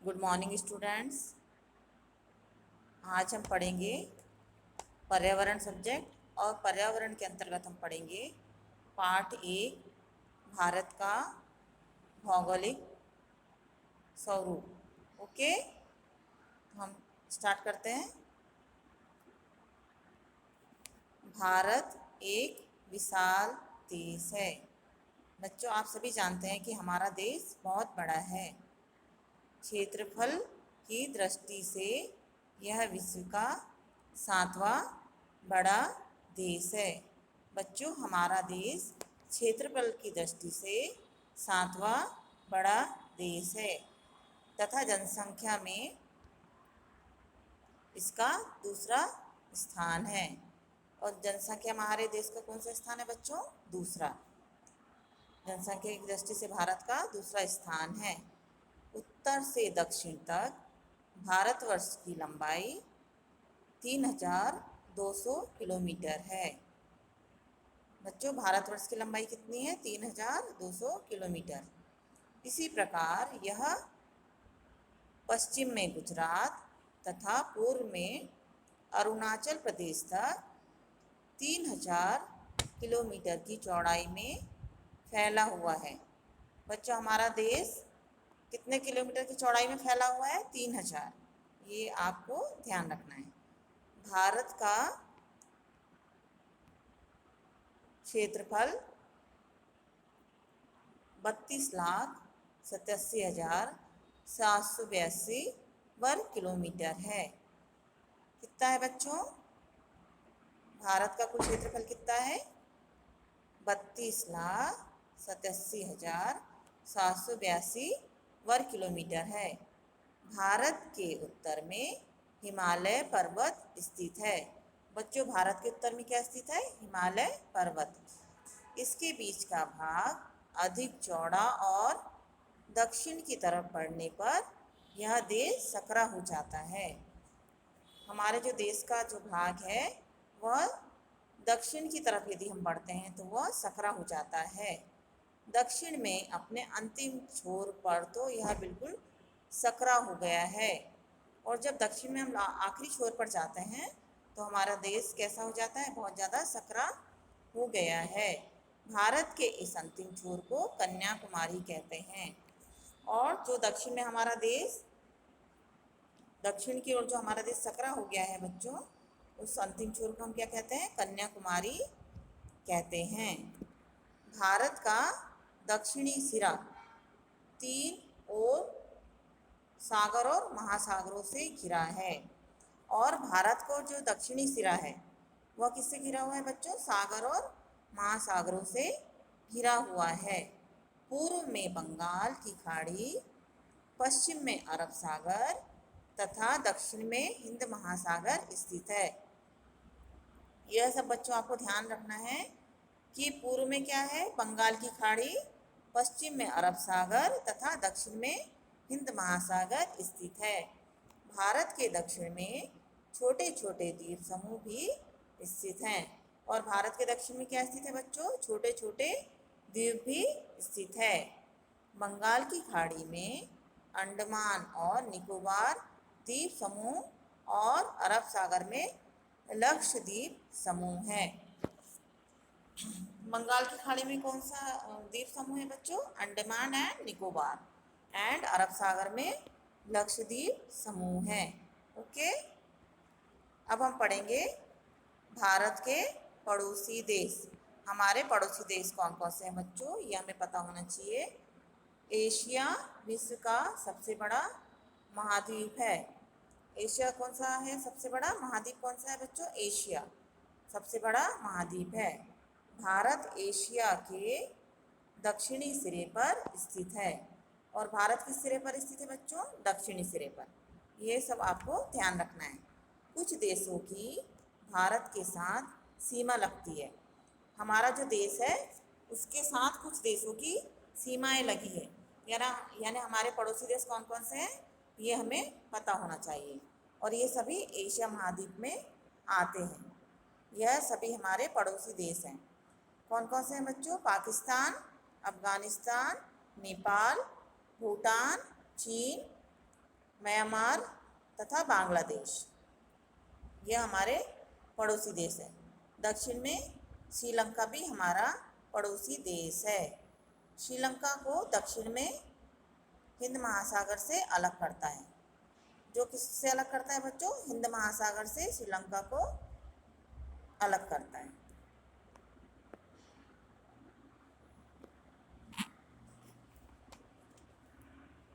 Good morning students. आज हम पढ़ेंगे पर्यावरण सब्जेक्ट और पर्यावरण के अंतर्गत हम पढ़ेंगे पार्ट 1 भारत का भौगोलिक स्वरूप। ओके, तो हम स्टार्ट करते हैं। भारत एक विशाल देश है। बच्चों, आप सभी जानते हैं कि हमारा देश बहुत बड़ा है। क्षेत्रफल की दृष्टि से यह विश्व का 7वां बड़ा देश है। बच्चों, हमारा देश क्षेत्रफल की दृष्टि से 7वां बड़ा देश है तथा जनसंख्या में इसका दूसरा स्थान है। और जनसंख्या में हमारे देश का कौन सा स्थान है बच्चों? दूसरा। जनसंख्या की दृष्टि से भारत का दूसरा स्थान है। उत्तर से दक्षिण तक भारतवर्ष की लंबाई 3200 किलोमीटर है। बच्चों, भारतवर्ष की लंबाई कितनी है? 3200 किलोमीटर। इसी प्रकार यह पश्चिम में गुजरात तथा पूर्व में अरुणाचल प्रदेश तक 3000 किलोमीटर की चौड़ाई में फैला हुआ है। बच्चों, हमारा देश कितने किलोमीटर की चौड़ाई में फैला हुआ है? 3000। ये आपको ध्यान रखना है। भारत का क्षेत्रफल 32,87,782 वर्ग किलोमीटर है। कितना है बच्चों? भारत का कुल क्षेत्रफल कितना है? 32,87,782 वर्ग किलोमीटर है। भारत के उत्तर में हिमालय पर्वत स्थित है। बच्चों, भारत के उत्तर में क्या स्थित है? हिमालय पर्वत। इसके बीच का भाग अधिक चौड़ा और दक्षिण की तरफ बढ़ने पर यह देश सकरा हो जाता है। हमारे जो देश का जो भाग है वह दक्षिण की तरफ यदि हम बढ़ते हैं तो वह सकरा हो जाता है। दक्षिण में अपने अंतिम छोर पर तो यह बिल्कुल सकरा हो गया है। और जब दक्षिण में हम आखिरी छोर पर जाते हैं तो हमारा देश कैसा हो जाता है? बहुत ज़्यादा सकरा हो गया है। भारत के इस अंतिम छोर को कन्याकुमारी कहते हैं। और जो दक्षिण में हमारा देश, दक्षिण की ओर जो हमारा देश सकरा हो गया है बच्चों, उस अंतिम छोर को हम क्या कहते हैं? कन्याकुमारी कहते हैं। भारत का दक्षिणी सिरा 3 ओर सागर और महासागरों से घिरा है। और भारत को जो दक्षिणी सिरा है वह किससे घिरा हुआ है बच्चों? सागर और महासागरों से घिरा हुआ है। पूर्व में बंगाल की खाड़ी, पश्चिम में अरब सागर तथा दक्षिण में हिंद महासागर स्थित है। यह सब बच्चों आपको ध्यान रखना है कि पूर्व में क्या है? बंगाल की खाड़ी, पश्चिम में अरब सागर तथा दक्षिण में हिंद महासागर स्थित है। भारत के दक्षिण में छोटे छोटे द्वीप समूह भी स्थित हैं। और भारत के दक्षिण में क्या स्थित है बच्चों? छोटे छोटे द्वीप भी स्थित है। बंगाल की खाड़ी में अंडमान और निकोबार द्वीप समूह और अरब सागर में लक्षद्वीप समूह है। बंगाल की खाड़ी में कौन सा द्वीप समूह है बच्चों? अंडमान एंड निकोबार। एंड अरब सागर में लक्षद्वीप समूह है। ओके, अब हम पढ़ेंगे भारत के पड़ोसी देश। हमारे पड़ोसी देश कौन कौन से हैं बच्चों? ये हमें पता होना चाहिए। एशिया विश्व का सबसे बड़ा महाद्वीप है। एशिया कौन सा है? सबसे बड़ा महाद्वीप कौन सा है बच्चों? एशिया सबसे बड़ा महाद्वीप है। भारत एशिया के दक्षिणी सिरे पर स्थित है। और भारत किस सिरे पर स्थित है बच्चों? दक्षिणी सिरे पर। ये सब आपको ध्यान रखना है। कुछ देशों की भारत के साथ सीमा लगती है। हमारा जो देश है उसके साथ कुछ देशों की सीमाएं लगी है। यानी हमारे पड़ोसी देश कौन कौन से हैं ये हमें पता होना चाहिए। और ये सभी एशिया महाद्वीप में आते हैं। यह सभी हमारे पड़ोसी देश हैं। कौन कौन से हैं बच्चों? पाकिस्तान, अफगानिस्तान, नेपाल, भूटान, चीन, म्यांमार तथा बांग्लादेश, ये हमारे पड़ोसी देश है। दक्षिण में श्रीलंका भी हमारा पड़ोसी देश है। श्रीलंका को दक्षिण में हिंद महासागर से अलग करता है। जो किससे अलग करता है बच्चों? हिंद महासागर से श्रीलंका को अलग करता है।